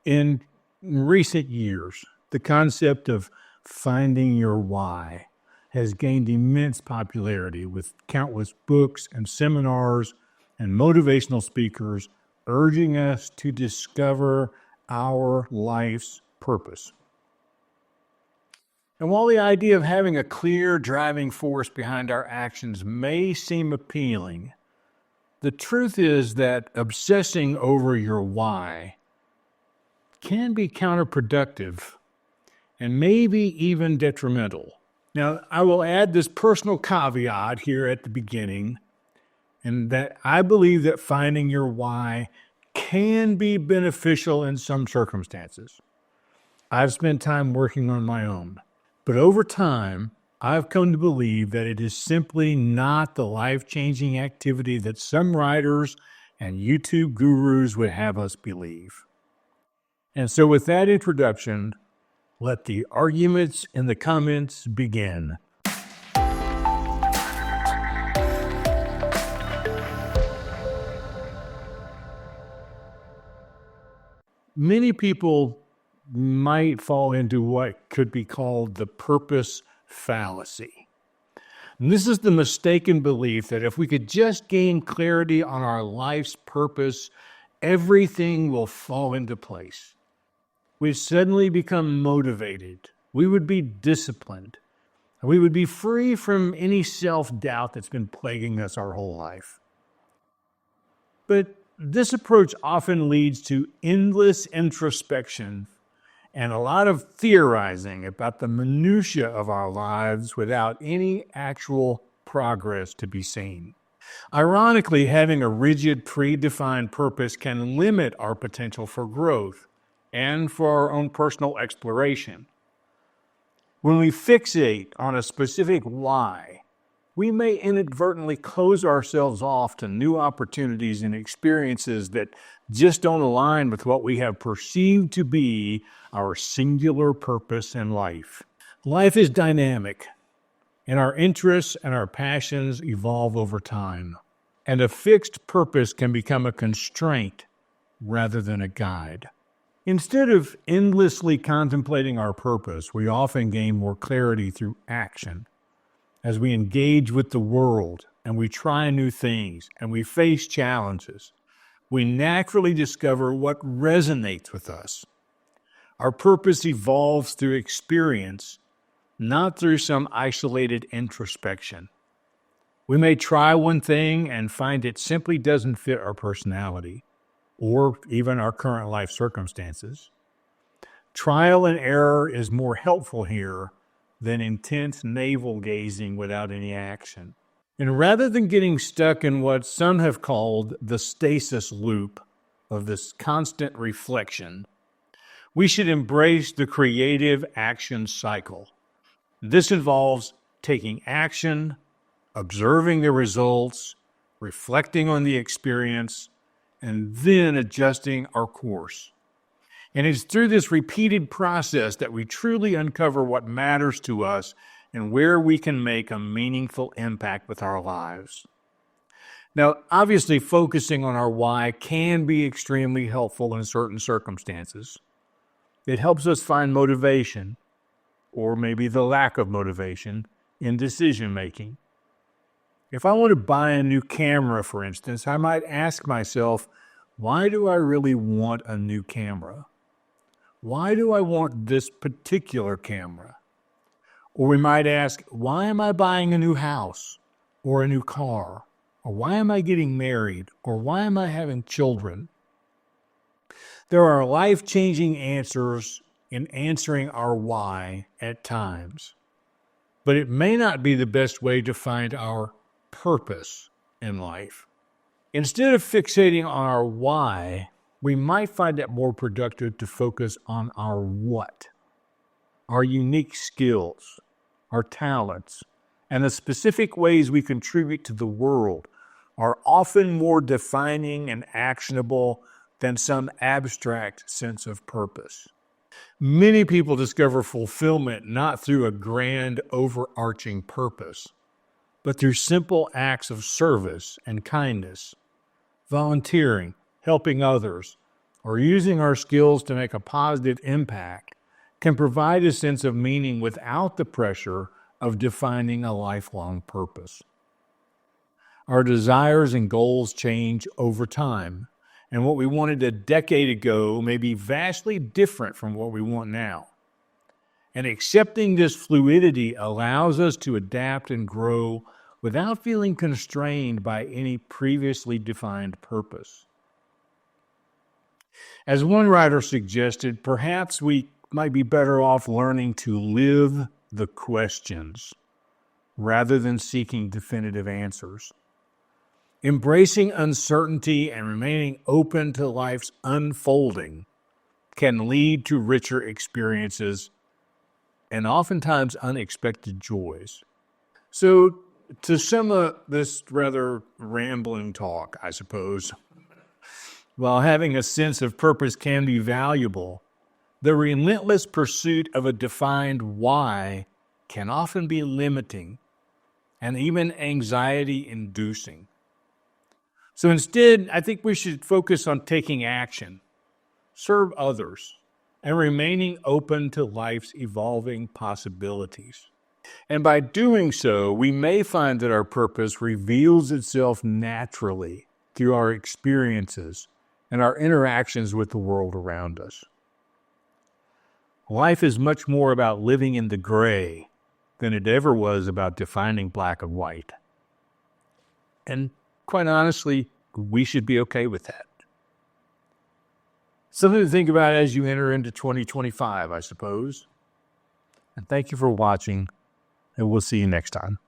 In recent years, the concept of finding your why has gained immense popularity with countless books and seminars and motivational speakers urging us to discover our life's purpose. And while the idea of having a clear driving force behind our actions may seem appealing, the truth is that obsessing over your why can be counterproductive and maybe even detrimental. Now, I will add this personal caveat here at the beginning, and that I believe that finding your why can be beneficial in some circumstances. I've spent time working on my own, but over time, I've come to believe that it is simply not the life-changing activity that some writers and YouTube gurus would have us believe. And so with that introduction, let the arguments in the comments begin. Many people might fall into what could be called the purpose fallacy. And this is the mistaken belief that if we could just gain clarity on our life's purpose, everything will fall into place. We'd suddenly become motivated. We would be disciplined. We would be free from any self-doubt that's been plaguing us our whole life. But this approach often leads to endless introspection and a lot of theorizing about the minutiae of our lives without any actual progress to be seen. Ironically, having a rigid, predefined purpose can limit our potential for growth and for our own personal exploration. When we fixate on a specific why, we may inadvertently close ourselves off to new opportunities and experiences that just don't align with what we have perceived to be our singular purpose in life. Life is dynamic, and our interests and our passions evolve over time. And a fixed purpose can become a constraint rather than a guide. Instead of endlessly contemplating our purpose, we often gain more clarity through action. As we engage with the world and we try new things and we face challenges, we naturally discover what resonates with us. Our purpose evolves through experience, not through some isolated introspection. We may try one thing and find it simply doesn't fit our personality or even our current life circumstances. Trial and error is more helpful here than intense navel-gazing without any action. And rather than getting stuck in what some have called the stasis loop of this constant reflection, we should embrace the creative action cycle. This involves taking action, observing the results, reflecting on the experience, and then adjusting our course. And it's through this repeated process that we truly uncover what matters to us and where we can make a meaningful impact with our lives. Now, obviously, focusing on our why can be extremely helpful in certain circumstances. It helps us find motivation, or maybe the lack of motivation, in decision-making. If I want to buy a new camera, for instance, I might ask myself, why do I really want a new camera? Why do I want this particular camera? Or we might ask, why am I buying a new house or a new car? Or why am I getting married? Or why am I having children? There are life-changing answers in answering our why at times, but it may not be the best way to find our purpose in life. Instead of fixating on our why, we might find it more productive to focus on our what, our unique skills, our talents, and the specific ways we contribute to the world are often more defining and actionable than some abstract sense of purpose. Many people discover fulfillment not through a grand, overarching purpose, but through simple acts of service and kindness, volunteering, helping others, or using our skills to make a positive impact can provide a sense of meaning without the pressure of defining a lifelong purpose. Our desires and goals change over time, and what we wanted a decade ago may be vastly different from what we want now. And accepting this fluidity allows us to adapt and grow without feeling constrained by any previously defined purpose. As one writer suggested, perhaps we might be better off learning to live the questions rather than seeking definitive answers. Embracing uncertainty and remaining open to life's unfolding can lead to richer experiences and oftentimes unexpected joys. So, to sum up this rather rambling talk, I suppose, while having a sense of purpose can be valuable, the relentless pursuit of a defined why can often be limiting and even anxiety-inducing. So instead, I think we should focus on taking action, serve others, and remaining open to life's evolving possibilities. And by doing so, we may find that our purpose reveals itself naturally through our experiences and our interactions with the world around us. Life is much more about living in the gray than it ever was about defining black and white. And quite honestly, we should be okay with that. Something to think about as you enter into 2025, I suppose. And thank you for watching, and we'll see you next time.